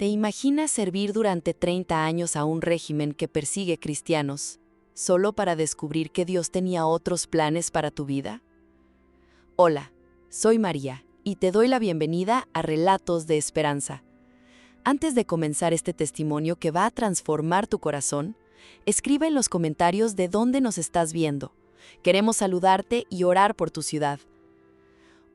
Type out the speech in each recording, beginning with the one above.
¿Te imaginas servir durante 30 años a un régimen que persigue cristianos, solo para descubrir que Dios tenía otros planes para tu vida? Hola, soy María, y te doy la bienvenida a Relatos de Esperanza. Antes de comenzar este testimonio que va a transformar tu corazón, escribe en los comentarios de dónde nos estás viendo. Queremos saludarte y orar por tu ciudad.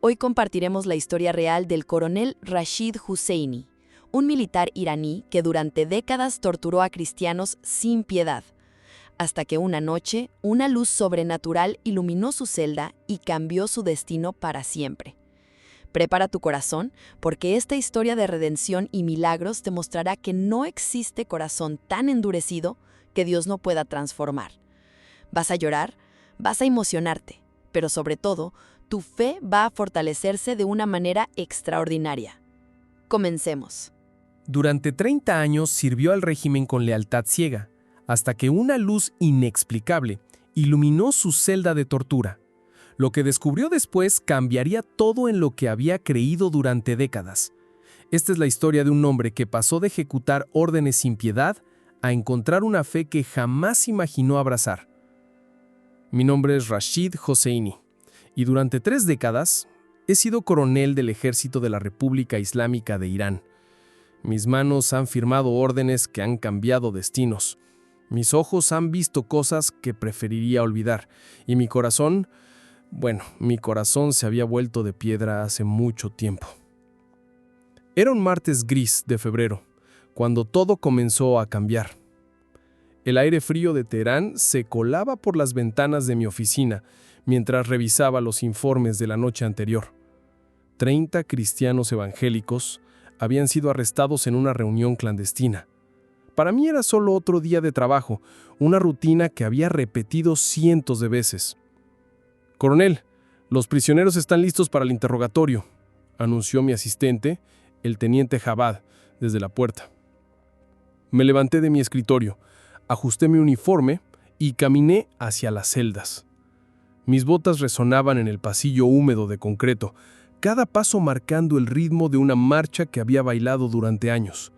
Hoy compartiremos la historia real del coronel Rashid Husseini, un militar iraní que durante décadas torturó a cristianos sin piedad, hasta que una noche, una luz sobrenatural iluminó su celda y cambió su destino para siempre. Prepara tu corazón, porque esta historia de redención y milagros te mostrará que no existe corazón tan endurecido que Dios no pueda transformar. Vas a llorar, vas a emocionarte, pero sobre todo, tu fe va a fortalecerse de una manera extraordinaria. Comencemos. Durante 30 años sirvió al régimen con lealtad ciega, hasta que una luz inexplicable iluminó su celda de tortura. Lo que descubrió después cambiaría todo en lo que había creído durante décadas. Esta es la historia de un hombre que pasó de ejecutar órdenes sin piedad a encontrar una fe que jamás imaginó abrazar. Mi nombre es Rashid Husseini, y durante 3 décadas he sido coronel del Ejército de la República Islámica de Irán. Mis manos han firmado órdenes que han cambiado destinos. Mis ojos han visto cosas que preferiría olvidar. Y mi corazón se había vuelto de piedra hace mucho tiempo. Era un martes gris de febrero, cuando todo comenzó a cambiar. El aire frío de Teherán se colaba por las ventanas de mi oficina mientras revisaba los informes de la noche anterior. 30 cristianos evangélicos habían sido arrestados en una reunión clandestina. Para mí era solo otro día de trabajo, una rutina que había repetido cientos de veces. «Coronel, los prisioneros están listos para el interrogatorio», anunció mi asistente, el teniente Jabad, desde la puerta. Me levanté de mi escritorio, ajusté mi uniforme y caminé hacia las celdas. Mis botas resonaban en el pasillo húmedo de concreto, cada paso marcando el ritmo de una marcha que había bailado durante años.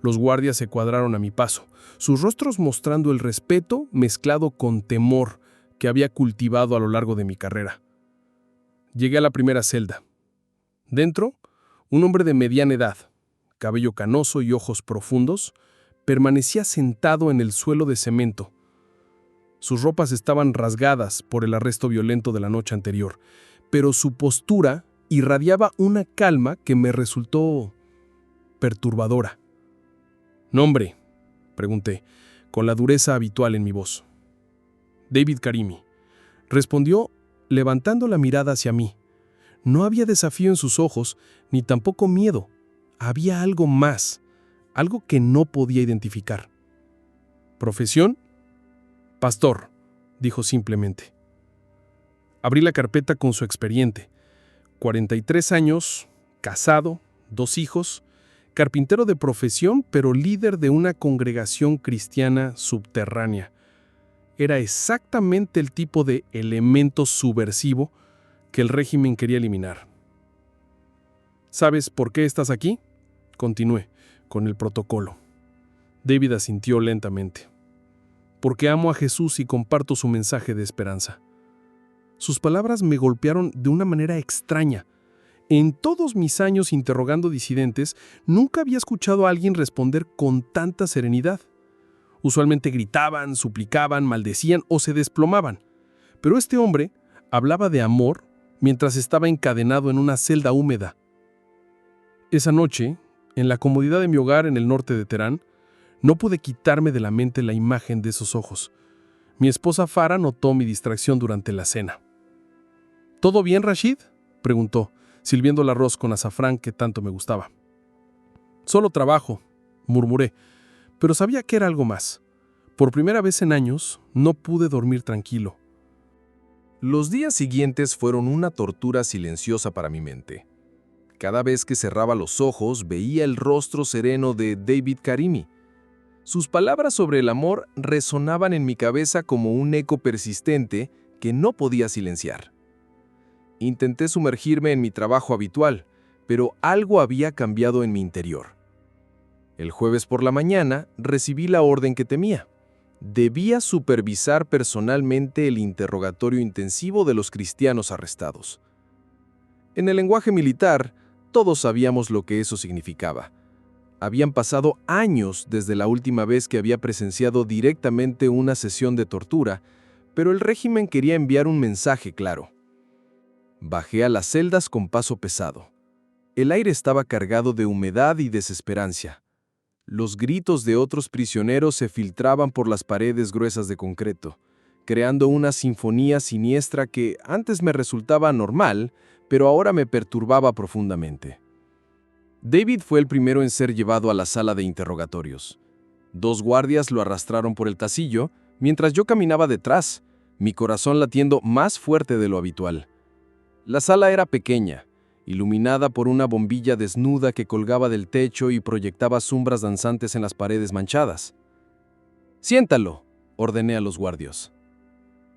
Los guardias se cuadraron a mi paso, sus rostros mostrando el respeto mezclado con temor que había cultivado a lo largo de mi carrera. Llegué a la primera celda. Dentro, un hombre de mediana edad, cabello canoso y ojos profundos, permanecía sentado en el suelo de cemento. Sus ropas estaban rasgadas por el arresto violento de la noche anterior, pero su postura irradiaba una calma que me resultó perturbadora. «¿Nombre?», pregunté, con la dureza habitual en mi voz. «David Karimi», respondió, levantando la mirada hacia mí. No había desafío en sus ojos, ni tampoco miedo. Había algo más, algo que no podía identificar. «¿Profesión?». «Pastor», dijo simplemente. Abrí la carpeta con su expediente. 43 años, casado, 2 hijos, carpintero de profesión, pero líder de una congregación cristiana subterránea. Era exactamente el tipo de elemento subversivo que el régimen quería eliminar. «¿Sabes por qué estás aquí?», continué, con el protocolo. David asintió lentamente. «Porque amo a Jesús y comparto su mensaje de esperanza». Sus palabras me golpearon de una manera extraña. En todos mis años interrogando disidentes, nunca había escuchado a alguien responder con tanta serenidad. Usualmente gritaban, suplicaban, maldecían o se desplomaban. Pero este hombre hablaba de amor mientras estaba encadenado en una celda húmeda. Esa noche, en la comodidad de mi hogar en el norte de Teherán, no pude quitarme de la mente la imagen de esos ojos. Mi esposa Farah notó mi distracción durante la cena. «¿Todo bien, Rashid?», preguntó, sirviendo el arroz con azafrán que tanto me gustaba. «Solo trabajo», murmuré, pero sabía que era algo más. Por primera vez en años, no pude dormir tranquilo. Los días siguientes fueron una tortura silenciosa para mi mente. Cada vez que cerraba los ojos, veía el rostro sereno de David Karimi. Sus palabras sobre el amor resonaban en mi cabeza como un eco persistente que no podía silenciar. Intenté sumergirme en mi trabajo habitual, pero algo había cambiado en mi interior. El jueves por la mañana recibí la orden que temía. Debía supervisar personalmente el interrogatorio intensivo de los cristianos arrestados. En el lenguaje militar, todos sabíamos lo que eso significaba. Habían pasado años desde la última vez que había presenciado directamente una sesión de tortura, pero el régimen quería enviar un mensaje claro. Bajé a las celdas con paso pesado. El aire estaba cargado de humedad y desesperanza. Los gritos de otros prisioneros se filtraban por las paredes gruesas de concreto, creando una sinfonía siniestra que antes me resultaba normal, pero ahora me perturbaba profundamente. David fue el primero en ser llevado a la sala de interrogatorios. 2 guardias lo arrastraron por el pasillo, mientras yo caminaba detrás, mi corazón latiendo más fuerte de lo habitual. La sala era pequeña, iluminada por una bombilla desnuda que colgaba del techo y proyectaba sombras danzantes en las paredes manchadas. «Siéntalo», ordené a los guardias.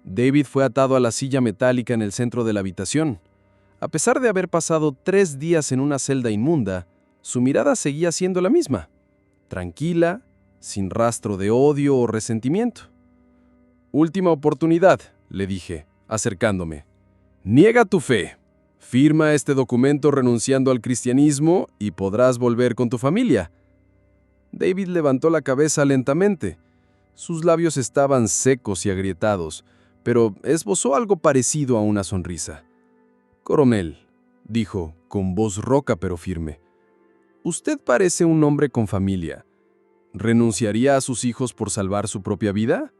David fue atado a la silla metálica en el centro de la habitación. A pesar de haber pasado 3 días en una celda inmunda, su mirada seguía siendo la misma, tranquila, sin rastro de odio o resentimiento. «Última oportunidad», le dije, acercándome. «Niega tu fe. Firma este documento renunciando al cristianismo y podrás volver con tu familia». David levantó la cabeza lentamente. Sus labios estaban secos y agrietados, pero esbozó algo parecido a una sonrisa. «Coronel», dijo, con voz rouca pero firme, «usted parece un hombre con familia. ¿Renunciaría a sus hijos por salvar su propia vida?»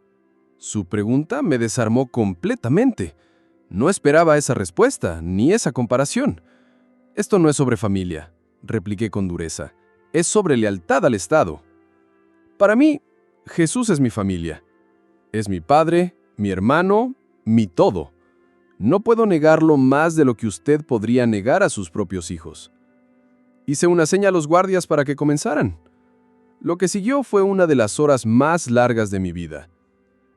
Su pregunta me desarmó completamente. No esperaba esa respuesta, ni esa comparación. «Esto no es sobre familia», repliqué con dureza. «Es sobre lealtad al Estado. Para mí, Jesús es mi familia. Es mi padre, mi hermano, mi todo. No puedo negarlo más de lo que usted podría negar a sus propios hijos». Hice una seña a los guardias para que comenzaran. Lo que siguió fue una de las horas más largas de mi vida.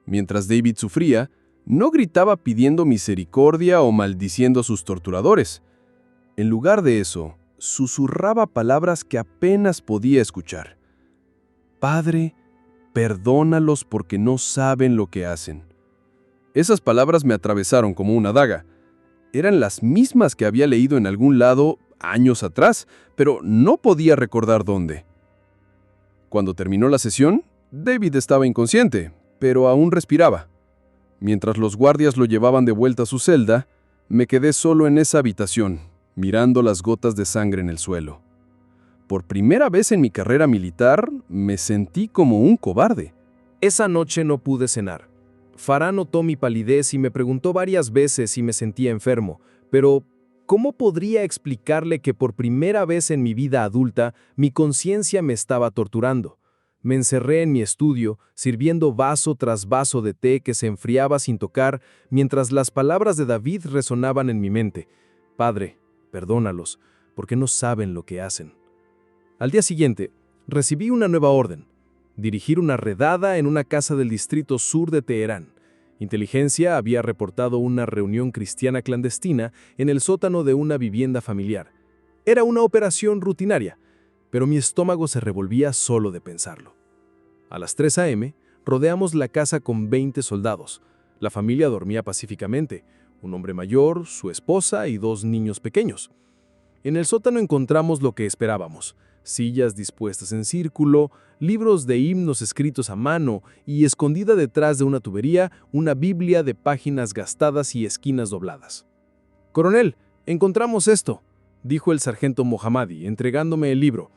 Mientras David sufría, no gritaba pidiendo misericordia o maldiciendo a sus torturadores. En lugar de eso, susurraba palabras que apenas podía escuchar. «Padre, perdónalos porque no saben lo que hacen». Esas palabras me atravesaron como una daga. Eran las mismas que había leído en algún lado años atrás, pero no podía recordar dónde. Cuando terminó la sesión, David estaba inconsciente, pero aún respiraba. Mientras los guardias lo llevaban de vuelta a su celda, me quedé solo en esa habitación, mirando las gotas de sangre en el suelo. Por primera vez en mi carrera militar, me sentí como un cobarde. Esa noche no pude cenar. Farah notó mi palidez y me preguntó varias veces si me sentía enfermo, pero ¿cómo podría explicarle que por primera vez en mi vida adulta mi conciencia me estaba torturando? Me encerré en mi estudio, sirviendo vaso tras vaso de té que se enfriaba sin tocar, mientras las palabras de David resonaban en mi mente. «Padre, perdónalos, porque no saben lo que hacen». Al día siguiente, recibí una nueva orden: dirigir una redada en una casa del distrito sur de Teherán. Inteligencia había reportado una reunión cristiana clandestina en el sótano de una vivienda familiar. Era una operación rutinaria, pero mi estómago se revolvía solo de pensarlo. A las 3 a.m., rodeamos la casa con 20 soldados. La familia dormía pacíficamente, un hombre mayor, su esposa y 2 niños pequeños. En el sótano encontramos lo que esperábamos: sillas dispuestas en círculo, libros de himnos escritos a mano y, escondida detrás de una tubería, una Biblia de páginas gastadas y esquinas dobladas. «Coronel, encontramos esto», dijo el sargento Mohammadi, entregándome el libro.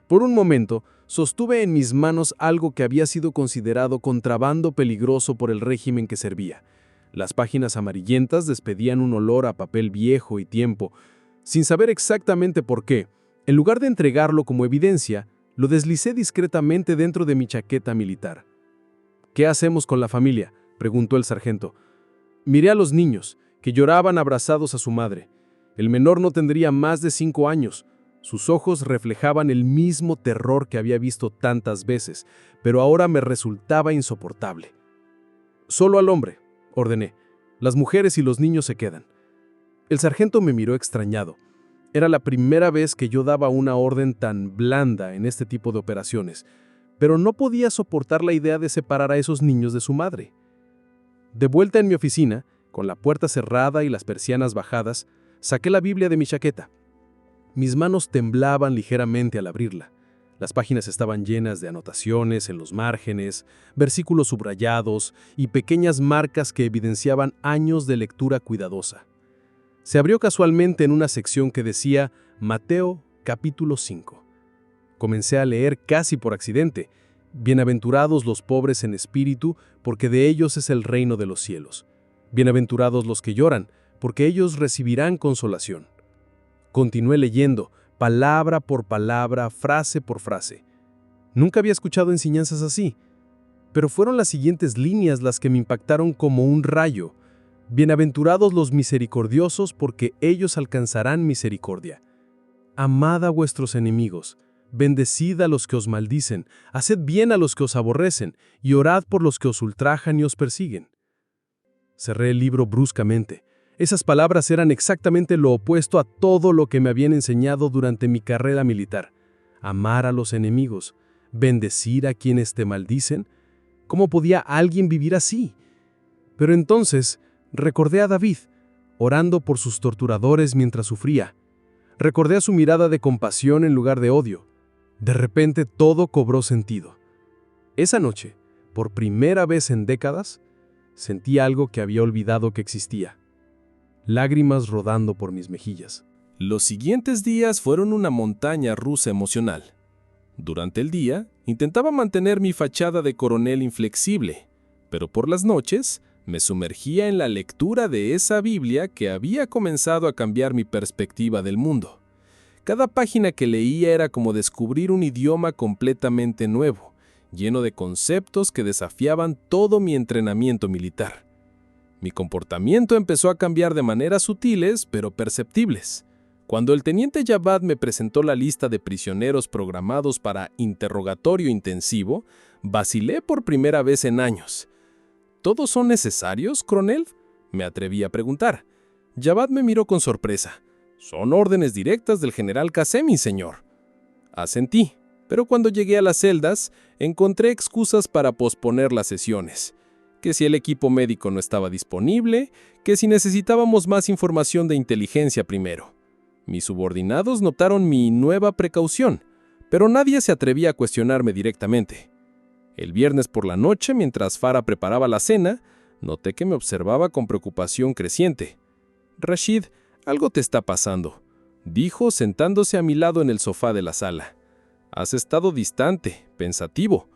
Por un momento, sostuve en mis manos algo que había sido considerado contrabando peligroso por el régimen que servía. Las páginas amarillentas despedían un olor a papel viejo y tiempo. Sin saber exactamente por qué, en lugar de entregarlo como evidencia, lo deslicé discretamente dentro de mi chaqueta militar. «¿Qué hacemos con la familia?», preguntó el sargento. Miré a los niños, que lloraban abrazados a su madre. El menor no tendría más de 5 años. Sus ojos reflejaban el mismo terror que había visto tantas veces, pero ahora me resultaba insoportable. «Solo al hombre», ordené. «Las mujeres y los niños se quedan». El sargento me miró extrañado. Era la primera vez que yo daba una orden tan blanda en este tipo de operaciones, pero no podía soportar la idea de separar a esos niños de su madre. De vuelta en mi oficina, con la puerta cerrada y las persianas bajadas, saqué la Biblia de mi chaqueta. Mis manos temblaban ligeramente al abrirla. Las páginas estaban llenas de anotaciones en los márgenes, versículos subrayados y pequeñas marcas que evidenciaban años de lectura cuidadosa. Se abrió casualmente en una sección que decía Mateo capítulo 5. Comencé a leer casi por accidente. Bienaventurados los pobres en espíritu, porque de ellos es el reino de los cielos. Bienaventurados los que lloran, porque ellos recibirán consolación. Continué leyendo, palabra por palabra, frase por frase. Nunca había escuchado enseñanzas así, pero fueron las siguientes líneas las que me impactaron como un rayo. Bienaventurados los misericordiosos, porque ellos alcanzarán misericordia. Amad a vuestros enemigos, bendecid a los que os maldicen, haced bien a los que os aborrecen, y orad por los que os ultrajan y os persiguen. Cerré el libro bruscamente. Esas palabras eran exactamente lo opuesto a todo lo que me habían enseñado durante mi carrera militar. Amar a los enemigos, bendecir a quienes te maldicen. ¿Cómo podía alguien vivir así? Pero entonces recordé a David, orando por sus torturadores mientras sufría. Recordé a su mirada de compasión en lugar de odio. De repente todo cobró sentido. Esa noche, por primera vez en décadas, sentí algo que había olvidado que existía. Lágrimas rodando por mis mejillas. Los siguientes días fueron una montaña rusa emocional. Durante el día, intentaba mantener mi fachada de coronel inflexible, pero por las noches me sumergía en la lectura de esa Biblia que había comenzado a cambiar mi perspectiva del mundo. Cada página que leía era como descubrir un idioma completamente nuevo, lleno de conceptos que desafiaban todo mi entrenamiento militar. Mi comportamiento empezó a cambiar de maneras sutiles, pero perceptibles. Cuando el teniente Javad me presentó la lista de prisioneros programados para interrogatorio intensivo, vacilé por primera vez en años. ¿Todos son necesarios, coronel?, me atreví a preguntar. Javad me miró con sorpresa. «Son órdenes directas del general Qasemi, señor». Asentí, pero cuando llegué a las celdas, encontré excusas para posponer las sesiones. Que si el equipo médico no estaba disponible, que si necesitábamos más información de inteligencia primero. Mis subordinados notaron mi nueva precaución, pero nadie se atrevía a cuestionarme directamente. El viernes por la noche, mientras Farah preparaba la cena, noté que me observaba con preocupación creciente. «Rashid, algo te está pasando», dijo sentándose a mi lado en el sofá de la sala. «Has estado distante, pensativo.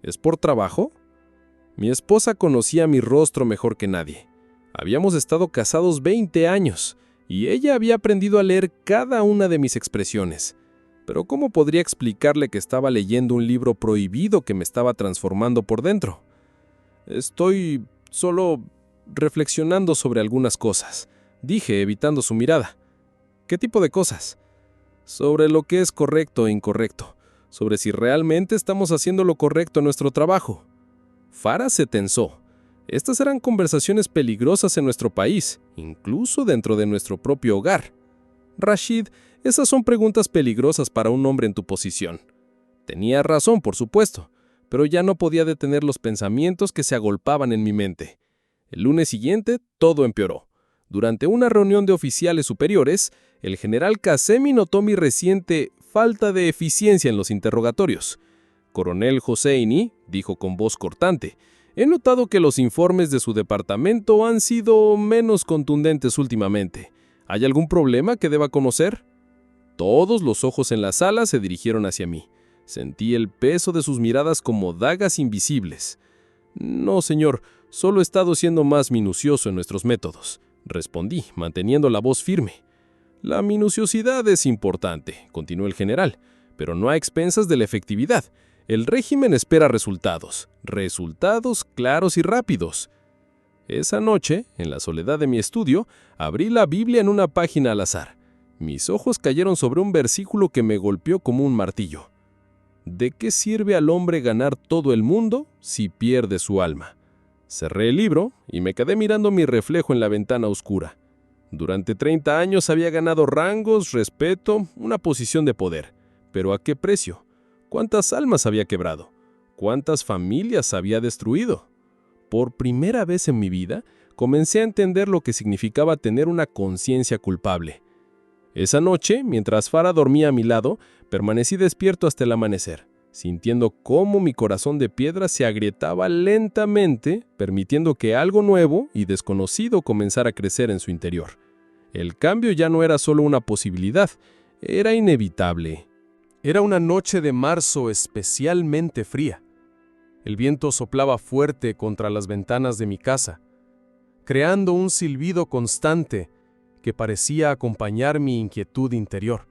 ¿Es por trabajo?» Mi esposa conocía mi rostro mejor que nadie. Habíamos estado casados 20 años, y ella había aprendido a leer cada una de mis expresiones. Pero ¿cómo podría explicarle que estaba leyendo un libro prohibido que me estaba transformando por dentro? «Estoy solo reflexionando sobre algunas cosas», dije, evitando su mirada. «¿Qué tipo de cosas?» «Sobre lo que es correcto e incorrecto, sobre si realmente estamos haciendo lo correcto en nuestro trabajo». Farah se tensó. Estas eran conversaciones peligrosas en nuestro país, incluso dentro de nuestro propio hogar. «Rashid, esas son preguntas peligrosas para un hombre en tu posición». Tenía razón, por supuesto, pero ya no podía detener los pensamientos que se agolpaban en mi mente. El lunes siguiente, todo empeoró. Durante una reunión de oficiales superiores, el general Qasemi notó mi reciente falta de eficiencia en los interrogatorios. «Coronel Hosseini», dijo con voz cortante, «he notado que los informes de su departamento han sido menos contundentes últimamente. ¿Hay algún problema que deba conocer?» Todos los ojos en la sala se dirigieron hacia mí. Sentí el peso de sus miradas como dagas invisibles. «No, señor, solo he estado siendo más minucioso en nuestros métodos», respondí, manteniendo la voz firme. «La minuciosidad es importante», continuó el general, «pero no a expensas de la efectividad. El régimen espera resultados claros y rápidos». Esa noche, en la soledad de mi estudio, abrí la Biblia en una página al azar. Mis ojos cayeron sobre un versículo que me golpeó como un martillo. «¿De qué sirve al hombre ganar todo el mundo si pierde su alma?». Cerré el libro y me quedé mirando mi reflejo en la ventana oscura. Durante 30 años había ganado rangos, respeto, una posición de poder. ¿Pero a qué precio? ¿Cuántas almas había quebrado? ¿Cuántas familias había destruido? Por primera vez en mi vida, comencé a entender lo que significaba tener una conciencia culpable. Esa noche, mientras Farah dormía a mi lado, permanecí despierto hasta el amanecer, sintiendo cómo mi corazón de piedra se agrietaba lentamente, permitiendo que algo nuevo y desconocido comenzara a crecer en su interior. El cambio ya no era solo una posibilidad, era inevitable. Era una noche de marzo especialmente fría. El viento soplaba fuerte contra las ventanas de mi casa, creando un silbido constante que parecía acompañar mi inquietud interior.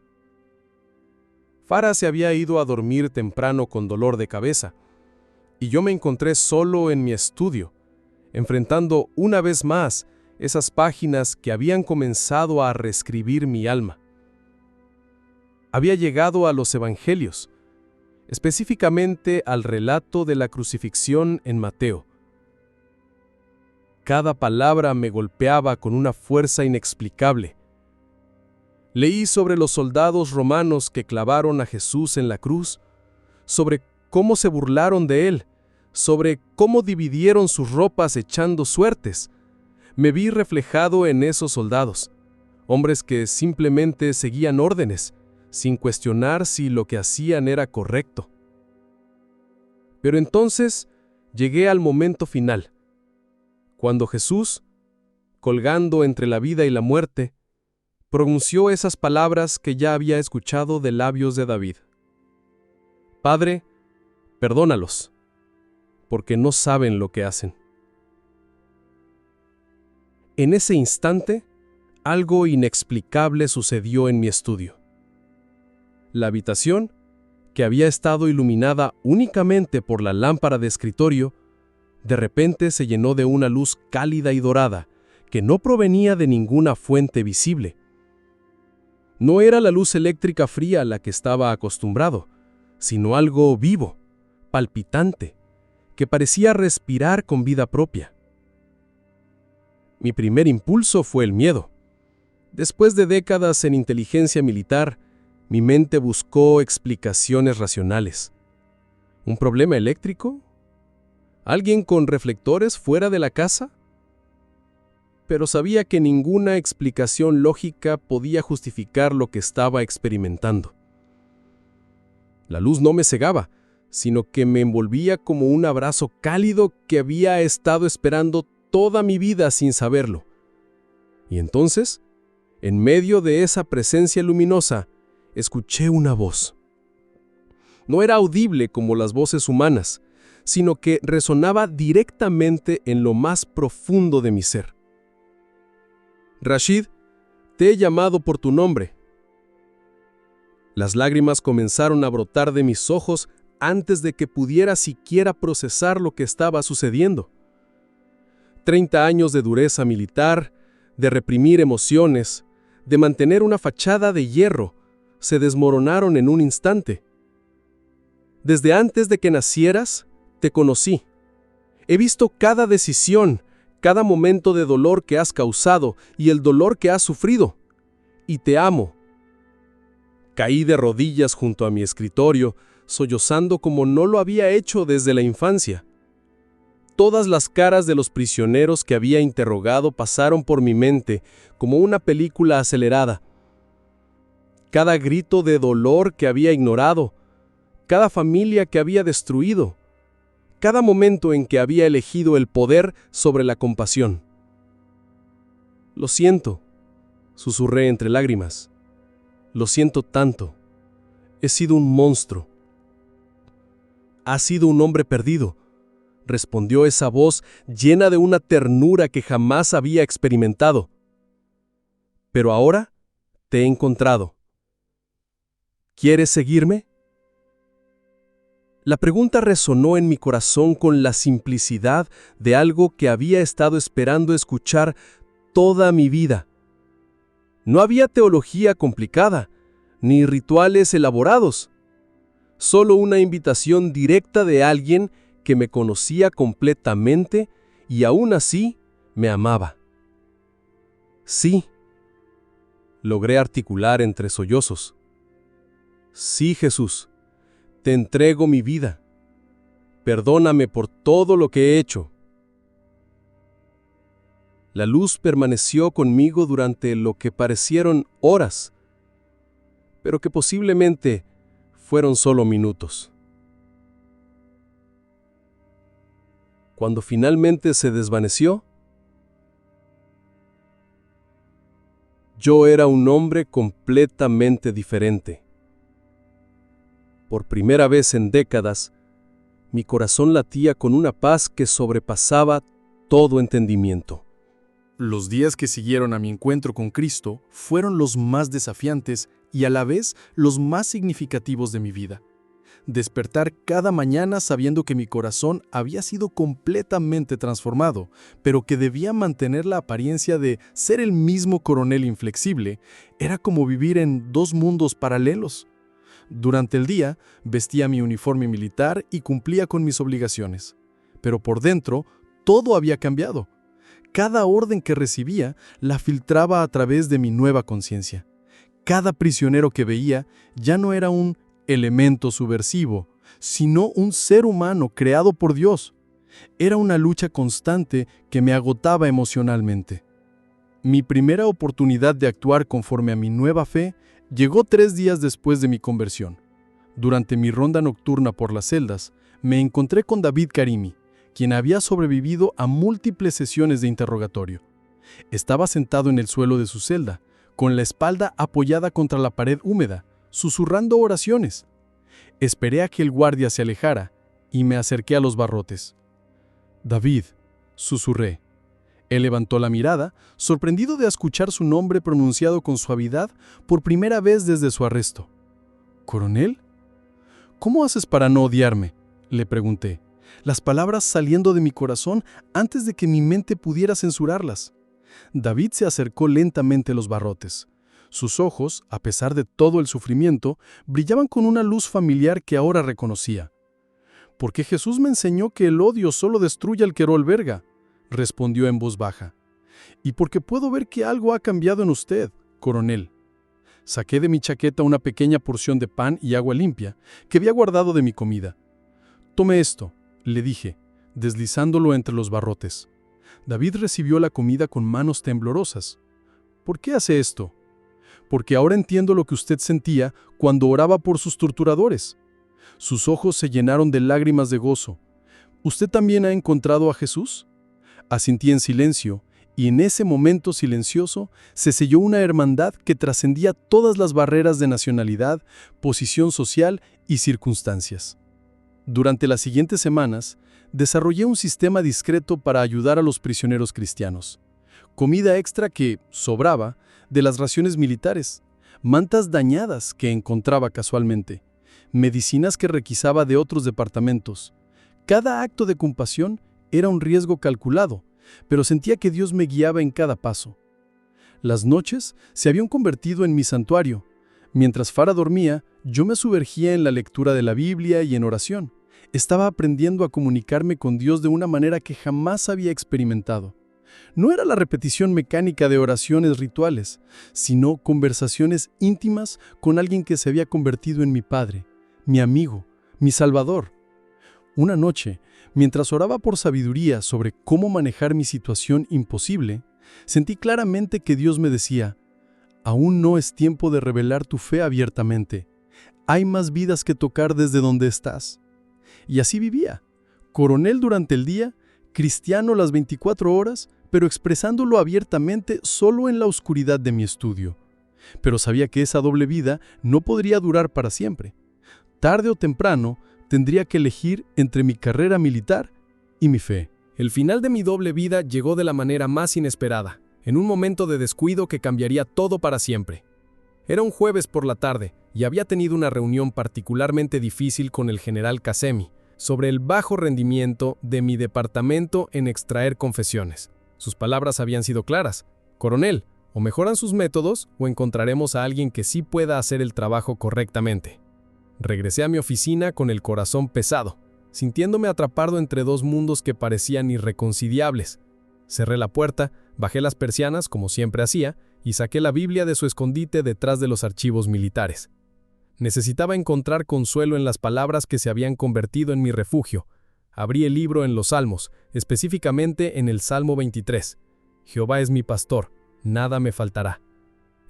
Farah se había ido a dormir temprano con dolor de cabeza, y yo me encontré solo en mi estudio, enfrentando una vez más esas páginas que habían comenzado a reescribir mi alma. Había llegado a los Evangelios, específicamente al relato de la crucifixión en Mateo. Cada palabra me golpeaba con una fuerza inexplicable. Leí sobre los soldados romanos que clavaron a Jesús en la cruz, sobre cómo se burlaron de él, sobre cómo dividieron sus ropas echando suertes. Me vi reflejado en esos soldados, hombres que simplemente seguían órdenes, sin cuestionar si lo que hacían era correcto. Pero entonces llegué al momento final, cuando Jesús, colgando entre la vida y la muerte, pronunció esas palabras que ya había escuchado de labios de David. Padre, perdónalos, porque no saben lo que hacen. En ese instante, algo inexplicable sucedió en mi estudio. La habitación, que había estado iluminada únicamente por la lámpara de escritorio, de repente se llenó de una luz cálida y dorada que no provenía de ninguna fuente visible. No era la luz eléctrica fría a la que estaba acostumbrado, sino algo vivo, palpitante, que parecía respirar con vida propia. Mi primer impulso fue el miedo. Después de décadas en inteligencia militar, mi mente buscó explicaciones racionales. ¿Un problema eléctrico? ¿Alguien con reflectores fuera de la casa? Pero sabía que ninguna explicación lógica podía justificar lo que estaba experimentando. La luz no me cegaba, sino que me envolvía como un abrazo cálido que había estado esperando toda mi vida sin saberlo. Y entonces, en medio de esa presencia luminosa, escuché una voz. No era audible como las voces humanas, sino que resonaba directamente en lo más profundo de mi ser. Rashid, te he llamado por tu nombre. Las lágrimas comenzaron a brotar de mis ojos antes de que pudiera siquiera procesar lo que estaba sucediendo. 30 años de dureza militar, de reprimir emociones, de mantener una fachada de hierro, se desmoronaron en un instante. Desde antes de que nacieras, te conocí. He visto cada decisión, cada momento de dolor que has causado y el dolor que has sufrido. Y te amo. Caí de rodillas junto a mi escritorio, sollozando como no lo había hecho desde la infancia. Todas las caras de los prisioneros que había interrogado pasaron por mi mente como una película acelerada. Cada grito de dolor que había ignorado, cada familia que había destruido, cada momento en que había elegido el poder sobre la compasión. Lo siento, susurré entre lágrimas. Lo siento tanto. He sido un monstruo. Has sido un hombre perdido, respondió esa voz llena de una ternura que jamás había experimentado. Pero ahora te he encontrado. ¿Quieres seguirme? La pregunta resonó en mi corazón con la simplicidad de algo que había estado esperando escuchar toda mi vida. No había teología complicada, ni rituales elaborados. Solo una invitación directa de alguien que me conocía completamente y aún así me amaba. Sí, logré articular entre sollozos. Sí, Jesús, te entrego mi vida. Perdóname por todo lo que he hecho. La luz permaneció conmigo durante lo que parecieron horas, pero que posiblemente fueron solo minutos. Cuando finalmente se desvaneció, yo era un hombre completamente diferente. Por primera vez en décadas, mi corazón latía con una paz que sobrepasaba todo entendimiento. Los días que siguieron a mi encuentro con Cristo fueron los más desafiantes y a la vez los más significativos de mi vida. Despertar cada mañana sabiendo que mi corazón había sido completamente transformado, pero que debía mantener la apariencia de ser el mismo coronel inflexible, era como vivir en dos mundos paralelos. Durante el día, vestía mi uniforme militar y cumplía con mis obligaciones. Pero por dentro, todo había cambiado. Cada orden que recibía la filtraba a través de mi nueva conciencia. Cada prisionero que veía ya no era un elemento subversivo, sino un ser humano creado por Dios. Era una lucha constante que me agotaba emocionalmente. Mi primera oportunidad de actuar conforme a mi nueva fe llegó 3 días después de mi conversión. Durante mi ronda nocturna por las celdas, me encontré con David Karimi, quien había sobrevivido a múltiples sesiones de interrogatorio. Estaba sentado en el suelo de su celda, con la espalda apoyada contra la pared húmeda, susurrando oraciones. Esperé a que el guardia se alejara y me acerqué a los barrotes. «David», susurré. Él levantó la mirada, sorprendido de escuchar su nombre pronunciado con suavidad por primera vez desde su arresto. «¿Coronel? ¿Cómo haces para no odiarme?», le pregunté, las palabras saliendo de mi corazón antes de que mi mente pudiera censurarlas. David se acercó lentamente a los barrotes. Sus ojos, a pesar de todo el sufrimiento, brillaban con una luz familiar que ahora reconocía. «Porque Jesús me enseñó que el odio solo destruye al que lo alberga», respondió en voz baja. «Y porque puedo ver que algo ha cambiado en usted, coronel». Saqué de mi chaqueta una pequeña porción de pan y agua limpia que había guardado de mi comida. «Tome esto», le dije, deslizándolo entre los barrotes. David recibió la comida con manos temblorosas. «¿Por qué hace esto?» «Porque ahora entiendo lo que usted sentía cuando oraba por sus torturadores». Sus ojos se llenaron de lágrimas de gozo. «¿Usted también ha encontrado a Jesús?». Asentí en silencio, y en ese momento silencioso se selló una hermandad que trascendía todas las barreras de nacionalidad, posición social y circunstancias. Durante las siguientes semanas, desarrollé un sistema discreto para ayudar a los prisioneros cristianos. Comida extra que sobraba de las raciones militares, mantas dañadas que encontraba casualmente, medicinas que requisaba de otros departamentos. Cada acto de compasión era un riesgo calculado, pero sentía que Dios me guiaba en cada paso. Las noches se habían convertido en mi santuario. Mientras Farah dormía, yo me sumergía en la lectura de la Biblia y en oración. Estaba aprendiendo a comunicarme con Dios de una manera que jamás había experimentado. No era la repetición mecánica de oraciones rituales, sino conversaciones íntimas con alguien que se había convertido en mi padre, mi amigo, mi salvador. Una noche, mientras oraba por sabiduría sobre cómo manejar mi situación imposible, sentí claramente que Dios me decía: «Aún no es tiempo de revelar tu fe abiertamente. Hay más vidas que tocar desde donde estás». Y así vivía, coronel durante el día, cristiano las 24 horas, pero expresándolo abiertamente solo en la oscuridad de mi estudio. Pero sabía que esa doble vida no podría durar para siempre. Tarde o temprano, tendría que elegir entre mi carrera militar y mi fe. El final de mi doble vida llegó de la manera más inesperada, en un momento de descuido que cambiaría todo para siempre. Era un jueves por la tarde y había tenido una reunión particularmente difícil con el general Qasemi sobre el bajo rendimiento de mi departamento en extraer confesiones. Sus palabras habían sido claras: «Coronel, o mejoran sus métodos o encontraremos a alguien que sí pueda hacer el trabajo correctamente». Regresé a mi oficina con el corazón pesado, sintiéndome atrapado entre dos mundos que parecían irreconciliables. Cerré la puerta, bajé las persianas como siempre hacía y saqué la Biblia de su escondite detrás de los archivos militares. Necesitaba encontrar consuelo en las palabras que se habían convertido en mi refugio. Abrí el libro en los Salmos, específicamente en el Salmo 23. Jehová es mi pastor, nada me faltará.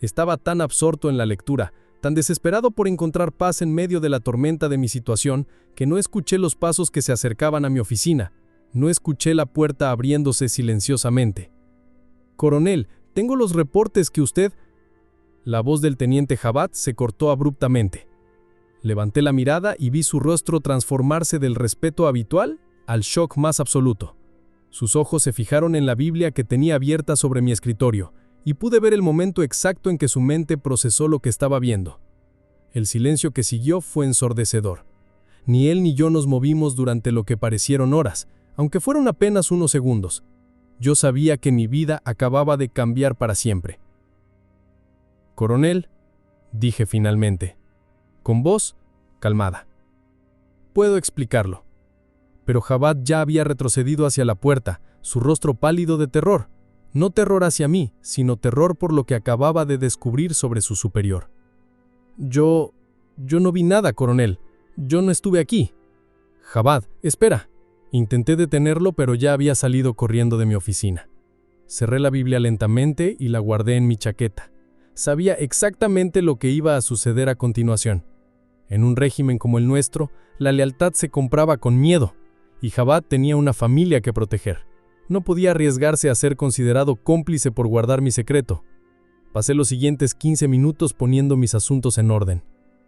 Estaba tan absorto en la lectura, tan desesperado por encontrar paz en medio de la tormenta de mi situación, que no escuché los pasos que se acercaban a mi oficina. No escuché la puerta abriéndose silenciosamente. «Coronel, tengo los reportes que usted...» La voz del teniente Jabad se cortó abruptamente. Levanté la mirada y vi su rostro transformarse del respeto habitual al shock más absoluto. Sus ojos se fijaron en la Biblia que tenía abierta sobre mi escritorio, y pude ver el momento exacto en que su mente procesó lo que estaba viendo. El silencio que siguió fue ensordecedor. Ni él ni yo nos movimos durante lo que parecieron horas, aunque fueron apenas unos segundos. Yo sabía que mi vida acababa de cambiar para siempre. «Coronel», dije finalmente, con voz calmada. «Puedo explicarlo». Pero Jabad ya había retrocedido hacia la puerta, su rostro pálido de terror. No terror hacia mí, sino terror por lo que acababa de descubrir sobre su superior. Yo no vi nada, coronel. Yo no estuve aquí». «Jabad, espera». Intenté detenerlo, pero ya había salido corriendo de mi oficina. Cerré la Biblia lentamente y la guardé en mi chaqueta. Sabía exactamente lo que iba a suceder a continuación. En un régimen como el nuestro, la lealtad se compraba con miedo, y Jabad tenía una familia que proteger. No podía arriesgarse a ser considerado cómplice por guardar mi secreto. Pasé los siguientes 15 minutos poniendo mis asuntos en orden.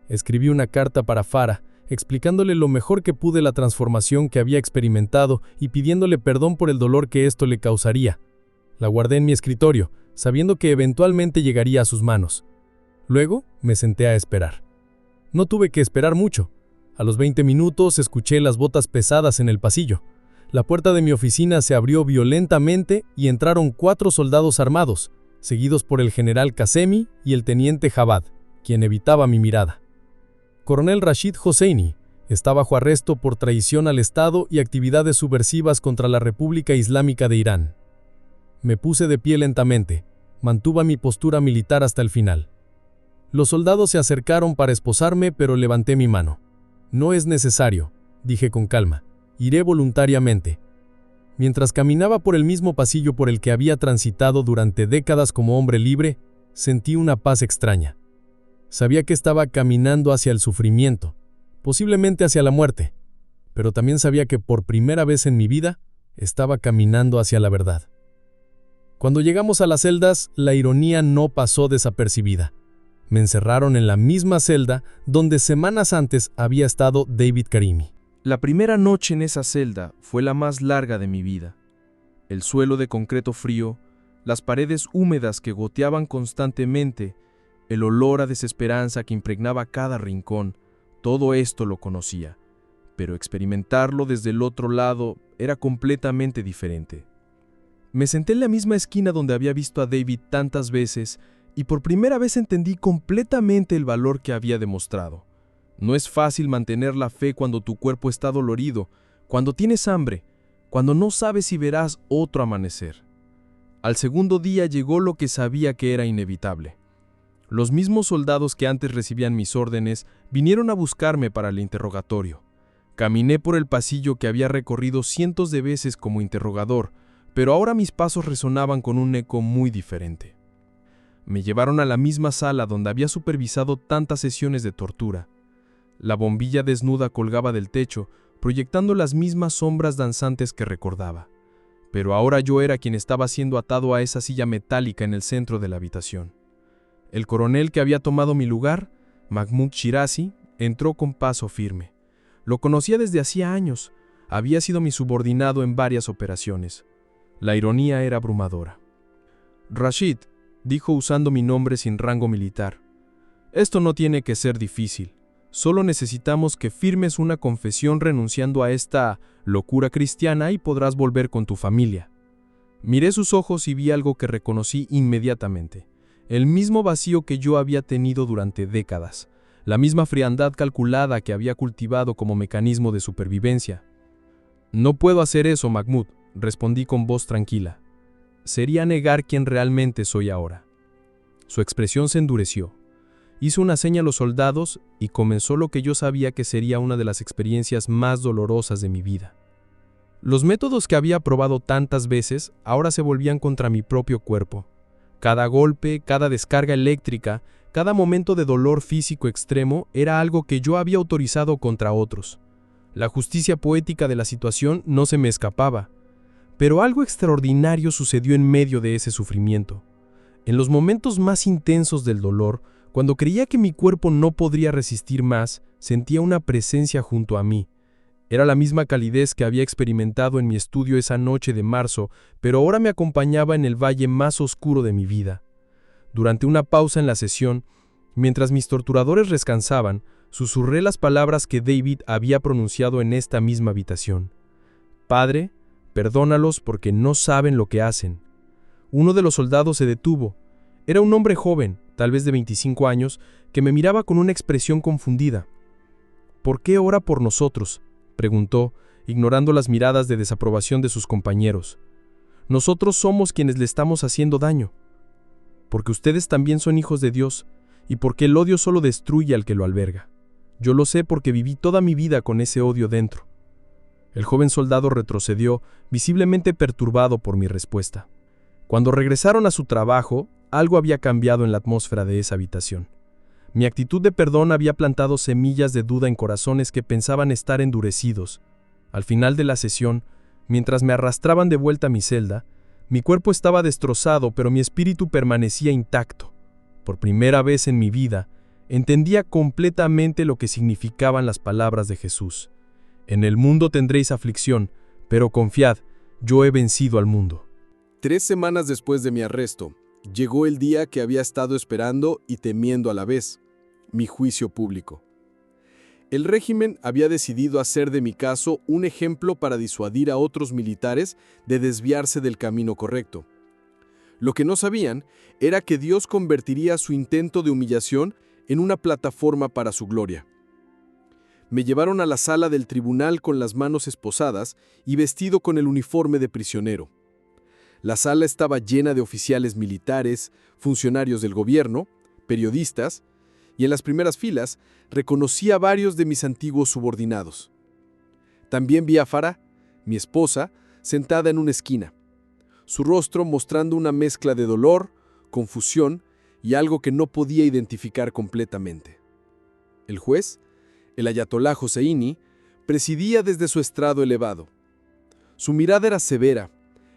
Escribí una carta para Farah, explicándole lo mejor que pude la transformación que había experimentado y pidiéndole perdón por el dolor que esto le causaría. La guardé en mi escritorio, sabiendo que eventualmente llegaría a sus manos. Luego me senté a esperar. No tuve que esperar mucho. A los 20 minutos escuché las botas pesadas en el pasillo. La puerta de mi oficina se abrió violentamente y entraron 4 soldados armados, seguidos por el general Qasemi y el teniente Jabad, quien evitaba mi mirada. Coronel Rashid Hosseini está bajo arresto por traición al Estado y actividades subversivas contra la República Islámica de Irán. Me puse de pie lentamente. Mantuve mi postura militar hasta el final. Los soldados se acercaron para esposarme, pero levanté mi mano. «No es necesario», dije con calma. «Iré voluntariamente». Mientras caminaba por el mismo pasillo por el que había transitado durante décadas como hombre libre, sentí una paz extraña. Sabía que estaba caminando hacia el sufrimiento, posiblemente hacia la muerte, pero también sabía que por primera vez en mi vida estaba caminando hacia la verdad. Cuando llegamos a las celdas, la ironía no pasó desapercibida. Me encerraron en la misma celda donde semanas antes había estado David Karimi. La primera noche en esa celda fue la más larga de mi vida. El suelo de concreto frío, las paredes húmedas que goteaban constantemente, el olor a desesperanza que impregnaba cada rincón, todo esto lo conocía, pero experimentarlo desde el otro lado era completamente diferente. Me senté en la misma esquina donde había visto a David tantas veces y por primera vez entendí completamente el valor que había demostrado. No es fácil mantener la fe cuando tu cuerpo está dolorido, cuando tienes hambre, cuando no sabes si verás otro amanecer. Al segundo día llegó lo que sabía que era inevitable. Los mismos soldados que antes recibían mis órdenes vinieron a buscarme para el interrogatorio. Caminé por el pasillo que había recorrido cientos de veces como interrogador, pero ahora mis pasos resonaban con un eco muy diferente. Me llevaron a la misma sala donde había supervisado tantas sesiones de tortura. La bombilla desnuda colgaba del techo, proyectando las mismas sombras danzantes que recordaba. Pero ahora yo era quien estaba siendo atado a esa silla metálica en el centro de la habitación. El coronel que había tomado mi lugar, Mahmoud Shirazi, entró con paso firme. Lo conocía desde hacía años, había sido mi subordinado en varias operaciones. La ironía era abrumadora. «Rashid», dijo usando mi nombre sin rango militar, «esto no tiene que ser difícil. Solo necesitamos que firmes una confesión renunciando a esta locura cristiana y podrás volver con tu familia». Miré sus ojos y vi algo que reconocí inmediatamente. El mismo vacío que yo había tenido durante décadas. La misma frialdad calculada que había cultivado como mecanismo de supervivencia. «No puedo hacer eso, Mahmoud», respondí con voz tranquila. «Sería negar quién realmente soy ahora». Su expresión se endureció. Hizo una seña a los soldados y comenzó lo que yo sabía que sería una de las experiencias más dolorosas de mi vida. Los métodos que había probado tantas veces ahora se volvían contra mi propio cuerpo. Cada golpe, cada descarga eléctrica, cada momento de dolor físico extremo era algo que yo había autorizado contra otros. La justicia poética de la situación no se me escapaba. Pero algo extraordinario sucedió en medio de ese sufrimiento. En los momentos más intensos del dolor, cuando creía que mi cuerpo no podría resistir más, sentía una presencia junto a mí. Era la misma calidez que había experimentado en mi estudio esa noche de marzo, pero ahora me acompañaba en el valle más oscuro de mi vida. Durante una pausa en la sesión, mientras mis torturadores descansaban, susurré las palabras que David había pronunciado en esta misma habitación. Padre, perdónalos porque no saben lo que hacen. Uno de los soldados se detuvo. Era un hombre joven, tal vez de 25 años, que me miraba con una expresión confundida. ¿Por qué ora por nosotros?, preguntó, ignorando las miradas de desaprobación de sus compañeros. Nosotros somos quienes le estamos haciendo daño. Porque ustedes también son hijos de Dios, y porque el odio solo destruye al que lo alberga. Yo lo sé porque viví toda mi vida con ese odio dentro. El joven soldado retrocedió, visiblemente perturbado por mi respuesta. Cuando regresaron a su trabajo, algo había cambiado en la atmósfera de esa habitación. Mi actitud de perdón había plantado semillas de duda en corazones que pensaban estar endurecidos. Al final de la sesión, mientras me arrastraban de vuelta a mi celda, mi cuerpo estaba destrozado, pero mi espíritu permanecía intacto. Por primera vez en mi vida, entendía completamente lo que significaban las palabras de Jesús. En el mundo tendréis aflicción, pero confiad, yo he vencido al mundo. 3 semanas después de mi arresto, llegó el día que había estado esperando y temiendo a la vez, mi juicio público. El régimen había decidido hacer de mi caso un ejemplo para disuadir a otros militares de desviarse del camino correcto. Lo que no sabían era que Dios convertiría su intento de humillación en una plataforma para su gloria. Me llevaron a la sala del tribunal con las manos esposadas y vestido con el uniforme de prisionero. La sala estaba llena de oficiales militares, funcionarios del gobierno, periodistas, y en las primeras filas reconocí a varios de mis antiguos subordinados. También vi a Farah, mi esposa, sentada en una esquina, su rostro mostrando una mezcla de dolor, confusión y algo que no podía identificar completamente. El juez, el ayatolá Hosseini, presidía desde su estrado elevado. Su mirada era severa,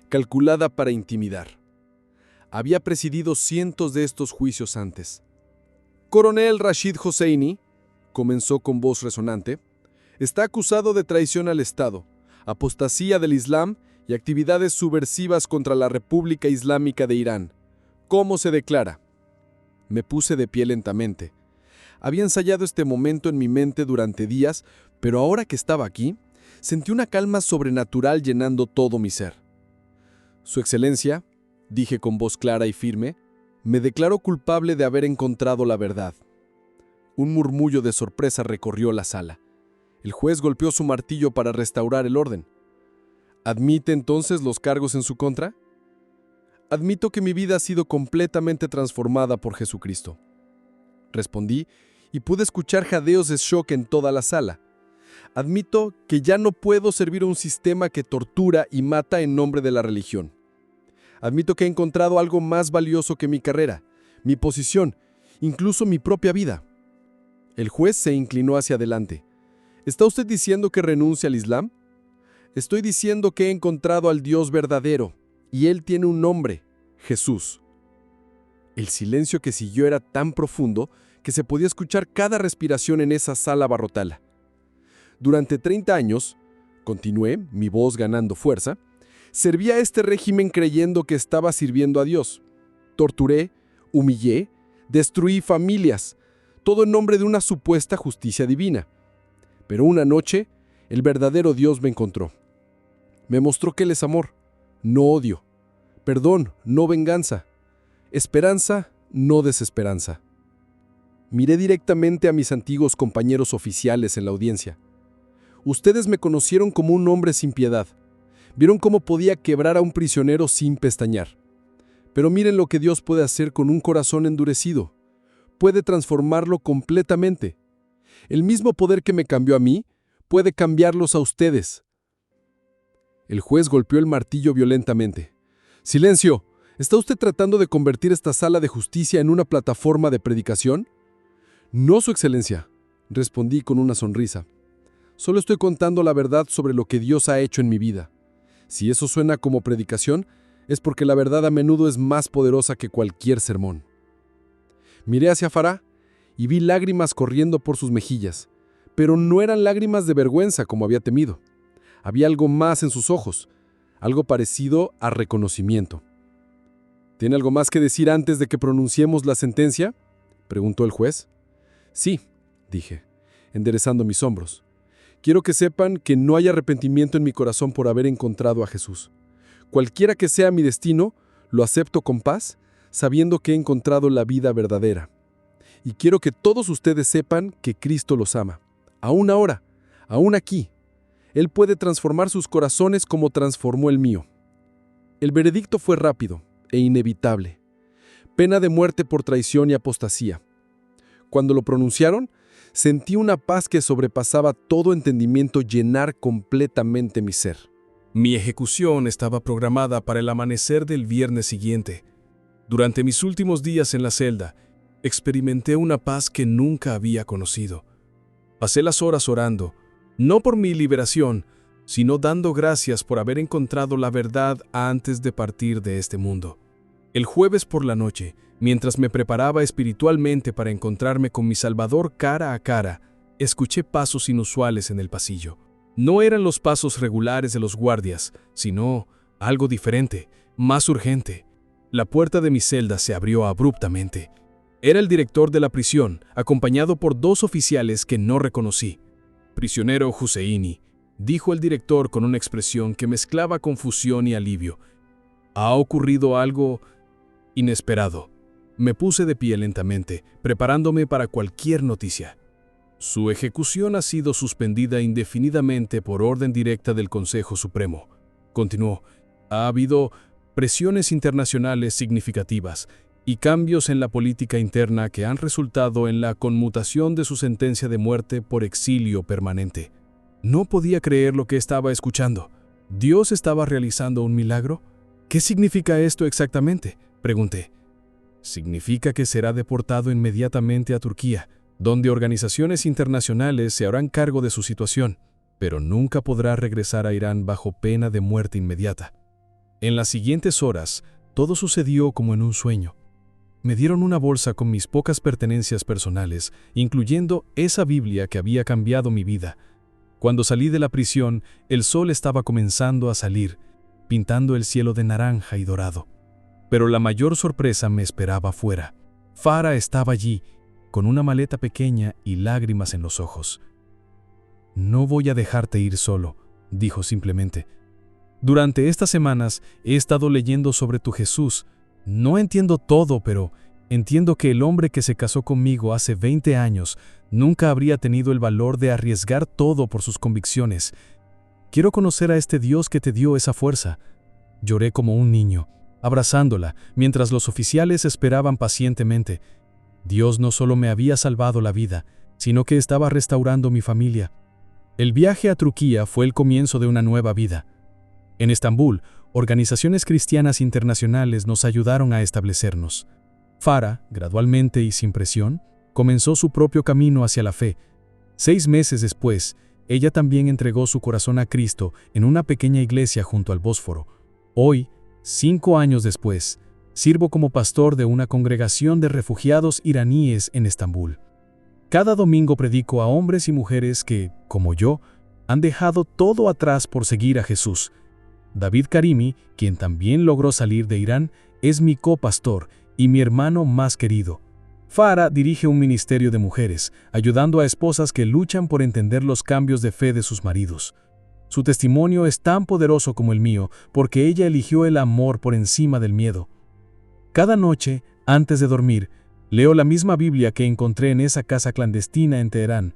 calculada para intimidar. Había presidido cientos de estos juicios antes. Coronel Rashid Hosseini, comenzó con voz resonante, está acusado de traición al Estado, apostasía del Islam y actividades subversivas contra la República Islámica de Irán. ¿Cómo se declara? Me puse de pie lentamente. Había ensayado este momento en mi mente durante días, pero ahora que estaba aquí, sentí una calma sobrenatural llenando todo mi ser. Su Excelencia, dije con voz clara y firme, me declaro culpable de haber encontrado la verdad. Un murmullo de sorpresa recorrió la sala. El juez golpeó su martillo para restaurar el orden. ¿Admite entonces los cargos en su contra? Admito que mi vida ha sido completamente transformada por Jesucristo. Respondí y pude escuchar jadeos de shock en toda la sala. Admito que ya no puedo servir a un sistema que tortura y mata en nombre de la religión. Admito que he encontrado algo más valioso que mi carrera, mi posición, incluso mi propia vida. El juez se inclinó hacia adelante. ¿Está usted diciendo que renuncia al Islam? Estoy diciendo que he encontrado al Dios verdadero, y Él tiene un nombre, Jesús. El silencio que siguió era tan profundo que se podía escuchar cada respiración en esa sala abarrotada. Durante 30 años, continué, mi voz ganando fuerza, serví a este régimen creyendo que estaba sirviendo a Dios. Torturé, humillé, destruí familias, todo en nombre de una supuesta justicia divina. Pero una noche, el verdadero Dios me encontró. Me mostró que Él es amor, no odio, perdón, no venganza, esperanza, no desesperanza. Miré directamente a mis antiguos compañeros oficiales en la audiencia. Ustedes me conocieron como un hombre sin piedad. Vieron cómo podía quebrar a un prisionero sin pestañear. Pero miren lo que Dios puede hacer con un corazón endurecido. Puede transformarlo completamente. El mismo poder que me cambió a mí, puede cambiarlos a ustedes. El juez golpeó el martillo violentamente. ¡Silencio! ¿Está usted tratando de convertir esta sala de justicia en una plataforma de predicación? No, Su Excelencia, respondí con una sonrisa. Solo estoy contando la verdad sobre lo que Dios ha hecho en mi vida. Si eso suena como predicación, es porque la verdad a menudo es más poderosa que cualquier sermón. Miré hacia Farah y vi lágrimas corriendo por sus mejillas, pero no eran lágrimas de vergüenza como había temido. Había algo más en sus ojos, algo parecido a reconocimiento. ¿Tiene algo más que decir antes de que pronunciemos la sentencia?, preguntó el juez. Sí, dije, enderezando mis hombros. Quiero que sepan que no hay arrepentimiento en mi corazón por haber encontrado a Jesús. Cualquiera que sea mi destino, lo acepto con paz, sabiendo que he encontrado la vida verdadera. Y quiero que todos ustedes sepan que Cristo los ama. Aún ahora, aún aquí. Él puede transformar sus corazones como transformó el mío. El veredicto fue rápido e inevitable. Pena de muerte por traición y apostasía. Cuando lo pronunciaron, sentí una paz que sobrepasaba todo entendimiento llenar completamente mi ser. Mi ejecución estaba programada para el amanecer del viernes siguiente. Durante mis últimos días en la celda, experimenté una paz que nunca había conocido. Pasé las horas orando, no por mi liberación, sino dando gracias por haber encontrado la verdad antes de partir de este mundo. El jueves por la noche, mientras me preparaba espiritualmente para encontrarme con mi Salvador cara a cara, escuché pasos inusuales en el pasillo. No eran los pasos regulares de los guardias, sino algo diferente, más urgente. La puerta de mi celda se abrió abruptamente. Era el director de la prisión, acompañado por 2 oficiales que no reconocí. «Prisionero Husseini», dijo el director con una expresión que mezclaba confusión y alivio. «Ha ocurrido algo inesperado». Me puse de pie lentamente, preparándome para cualquier noticia. «Su ejecución ha sido suspendida indefinidamente por orden directa del Consejo Supremo», continuó. «Ha habido presiones internacionales significativas y cambios en la política interna que han resultado en la conmutación de su sentencia de muerte por exilio permanente». No podía creer lo que estaba escuchando. ¿Dios estaba realizando un milagro? ¿Qué significa esto exactamente?, pregunté. Significa que será deportado inmediatamente a Turquía, donde organizaciones internacionales se harán cargo de su situación, pero nunca podrá regresar a Irán bajo pena de muerte inmediata. En las siguientes horas, todo sucedió como en un sueño. Me dieron una bolsa con mis pocas pertenencias personales, incluyendo esa Biblia que había cambiado mi vida. Cuando salí de la prisión, el sol estaba comenzando a salir, pintando el cielo de naranja y dorado. Pero la mayor sorpresa me esperaba afuera. Farah estaba allí, con una maleta pequeña y lágrimas en los ojos. «No voy a dejarte ir solo», dijo simplemente. «Durante estas semanas he estado leyendo sobre tu Jesús. No entiendo todo, pero entiendo que el hombre que se casó conmigo hace 20 años nunca habría tenido el valor de arriesgar todo por sus convicciones. Quiero conocer a este Dios que te dio esa fuerza». Lloré como un niño, abrazándola, mientras los oficiales esperaban pacientemente. Dios no solo me había salvado la vida, sino que estaba restaurando mi familia. El viaje a Turquía fue el comienzo de una nueva vida. En Estambul, organizaciones cristianas internacionales nos ayudaron a establecernos. Farah, gradualmente y sin presión, comenzó su propio camino hacia la fe. 6 meses después, ella también entregó su corazón a Cristo en una pequeña iglesia junto al Bósforo. Hoy, 5 años después, sirvo como pastor de una congregación de refugiados iraníes en Estambul. Cada domingo predico a hombres y mujeres que, como yo, han dejado todo atrás por seguir a Jesús. David Karimi, quien también logró salir de Irán, es mi copastor y mi hermano más querido. Farah dirige un ministerio de mujeres, ayudando a esposas que luchan por entender los cambios de fe de sus maridos. Su testimonio es tan poderoso como el mío, porque ella eligió el amor por encima del miedo. Cada noche, antes de dormir, leo la misma Biblia que encontré en esa casa clandestina en Teherán.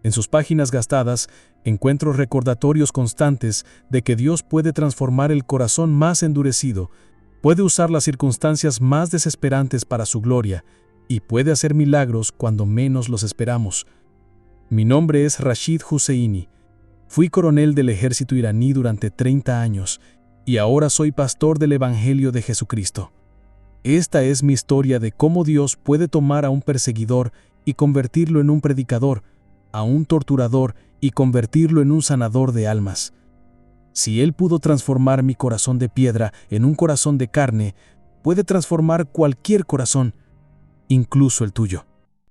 En sus páginas gastadas, encuentro recordatorios constantes de que Dios puede transformar el corazón más endurecido, puede usar las circunstancias más desesperantes para su gloria y puede hacer milagros cuando menos los esperamos. Mi nombre es Rashid Husseini. Fui coronel del ejército iraní durante 30 años y ahora soy pastor del Evangelio de Jesucristo. Esta es mi historia de cómo Dios puede tomar a un perseguidor y convertirlo en un predicador, a un torturador y convertirlo en un sanador de almas. Si Él pudo transformar mi corazón de piedra en un corazón de carne, puede transformar cualquier corazón, incluso el tuyo.